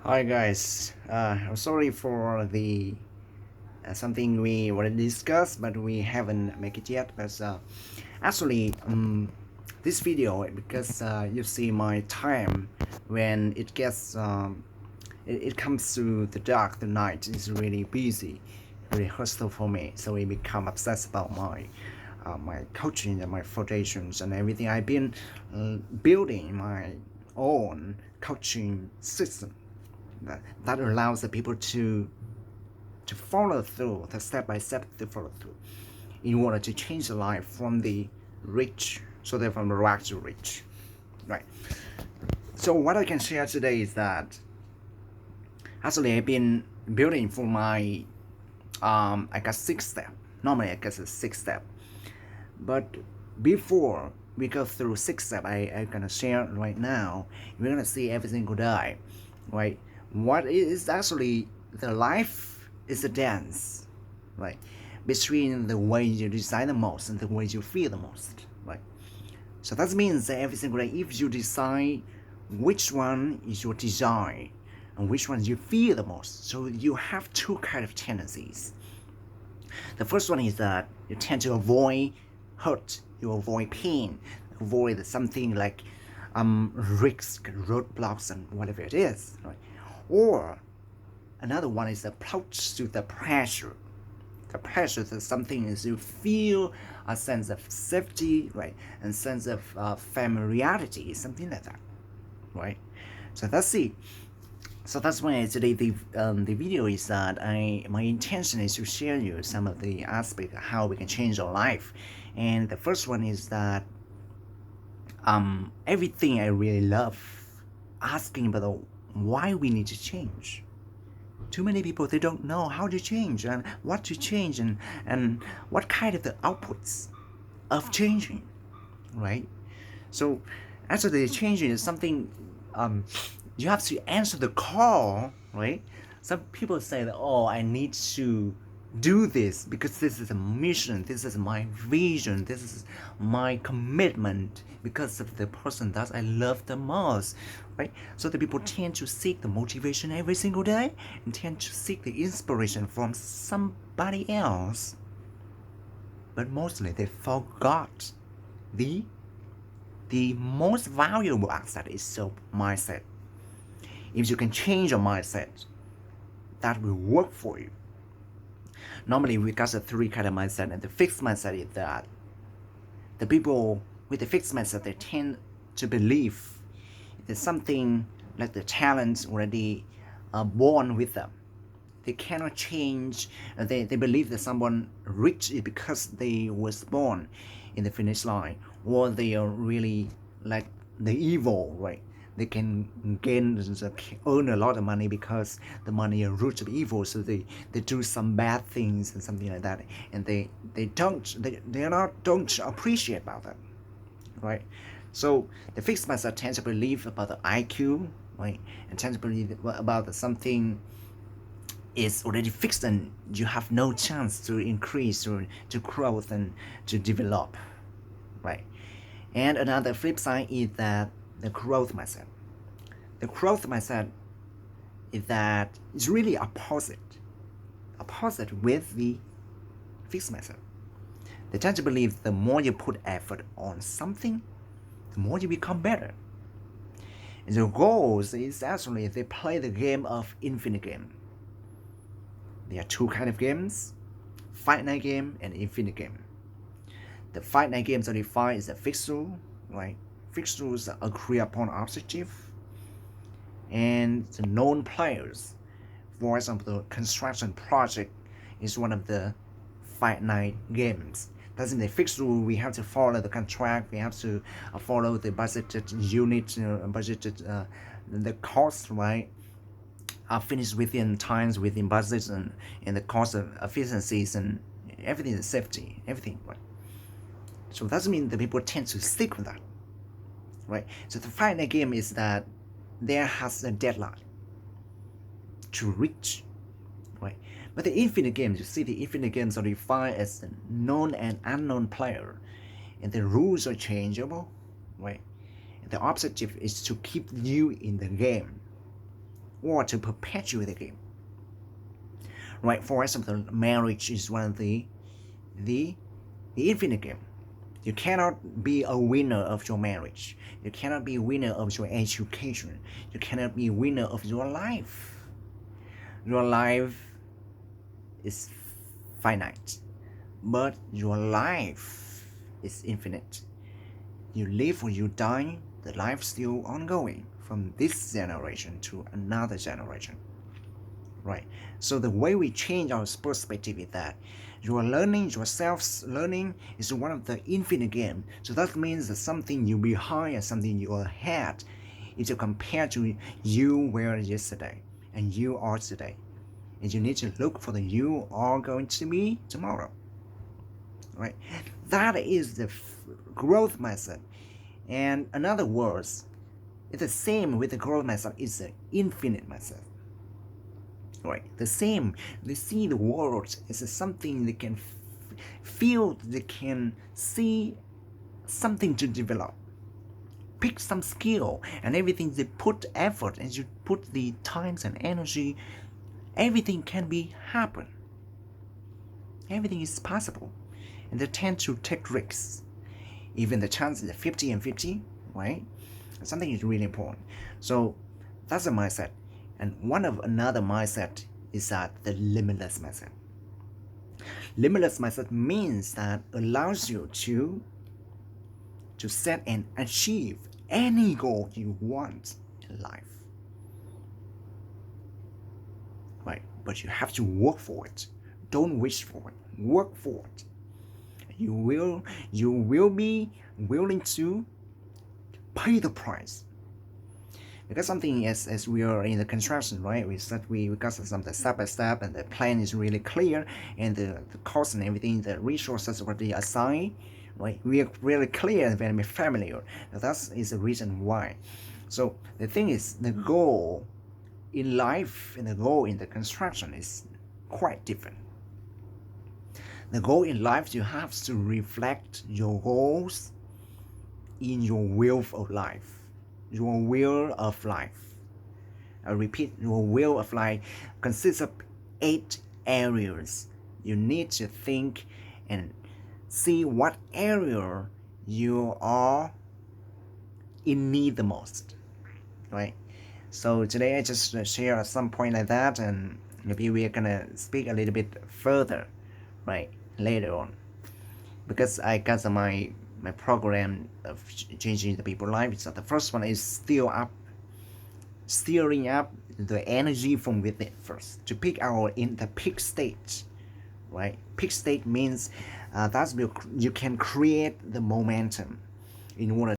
Hi guys, I'm sorry for the something we already discussed, but we haven't make it yet. But actually, this video because you see my time when it comes to the dark, the night is really busy, really hostile for me. So we become obsessed about my coaching and my foundations and everything. I've been building my own coaching system that allows the people to follow through the step by step to follow through in order to change the life from the rich, so they're from the rag to rich, right? So what I can share today is that actually I've been building for my I got 6 step. Normally I guess it's 6 step, but before we go through 6 step, I'm gonna share right now. We're gonna see every single day, right? What is actually the life is a dance, right? Between the way you design the most and the way you feel the most, right? So that means that every single day, if you decide which one is your design and which one you feel the most, so you have two kind of tendencies. The first one is that you tend to avoid hurt, you avoid pain, avoid something like risk, roadblocks, and whatever it is, right? Or another one is approach to the pressure. The pressure is something is you feel a sense of safety, right, and sense of familiarity, something like that, right? So that's it. So that's why today the video is that my intention is to share you some of the aspects of how we can change our life, and the first one is that everything I really love asking about why we need to change. Too many people they don't know how to change and what to change and what kind of the outputs of changing, right? So actually changing is something you have to answer the call, right? Some people say that, oh, I need to do this because this is a mission, this is my vision, this is my commitment because of the person that I love the most, right? So the people tend to seek the motivation every single day and tend to seek the inspiration from somebody else, but mostly they forgot the the most valuable asset is your mindset. If you can change your mindset, that will work for you. Normally, we got the three kind of mindset, and the fixed mindset is that the people with the fixed mindset they tend to believe there's something like the talents already born with them. They cannot change. They believe that someone rich is because they was born in the finish line, or they are really like the evil, right? They can earn a lot of money because the money are root of evil. So they do some bad things and something like that, and they are not don't appreciate about that, right? So the fixed mindset tends to believe about the IQ, right, and tends to believe about something is already fixed and you have no chance to increase or to growth and to develop, right? And another flip side is that the growth mindset. The growth mindset is that it's really opposite with the fixed mindset. They tend to believe the more you put effort on something, the more you become better. And the goals is actually they play the game of infinite game. There are two kind of games: finite game and infinite game. The finite games are defined as a fixed rule, right? Fixed rules agree upon objective, and the known players. For example, the construction project is one of the finite games. Doesn't mean the fixed rule we have to follow the contract, we have to follow the budgeted unit, budgeted the cost, right? Are finished within times, within budgets, and the cost of efficiencies and everything is safety, everything, right? So that means the people tend to stick with that, right? So the final game is that there has a deadline to reach, right? But the infinite games, you see, the infinite games are defined as known and unknown player, and the rules are changeable, right? And the objective is to keep you in the game, or to perpetuate the game. Right? For example, marriage is one of the infinite game. You cannot be a winner of your marriage. You cannot be a winner of your education. You cannot be a winner of your life. Your life is finite, but your life is infinite. You live or you die, the life still ongoing from this generation to another generation. Right? So the way we change our perspective is that your learning, your self-learning is one of the infinite game. So that means that something you behind and something you ahead is to compare to you were yesterday and you are today. And you need to look for the you are going to be tomorrow. Right? That is the growth method. And in other words, it's the same with the growth method, it's the infinite method. Right? The same. They see the world as something they can feel, they can see something to develop. Pick some skill and everything, they put effort and you put the times and energy, everything can be happen. Everything is possible. And they tend to take risks. Even the chance is 50 and 50, right? Something is really important. So that's a mindset. And another mindset is that the limitless method. Limitless method means that allows you to set and achieve any goal you want in life. Right? But you have to work for it. Don't wish for it. Work for it. You will be willing to pay the price. Because something as we are in the construction, right? We got something step by step, and the plan is really clear, and the cost and everything, the resources what they assign, right? We are really clear and very familiar. That is the reason why. So the thing is, the goal in life and the goal in the construction is quite different. The goal in life, you have to reflect your goals in your will of life. Your will of life. I repeat, your will of life consists of 8 areas. You need to think and see what area you are in need the most, right? So today I just share some point like that, and maybe we're gonna speak a little bit further, right, later on, because I got my program of changing the people's lives. So the first one is steering up the energy from within first to pick our in the peak state, right? Peak state means that you can create the momentum in order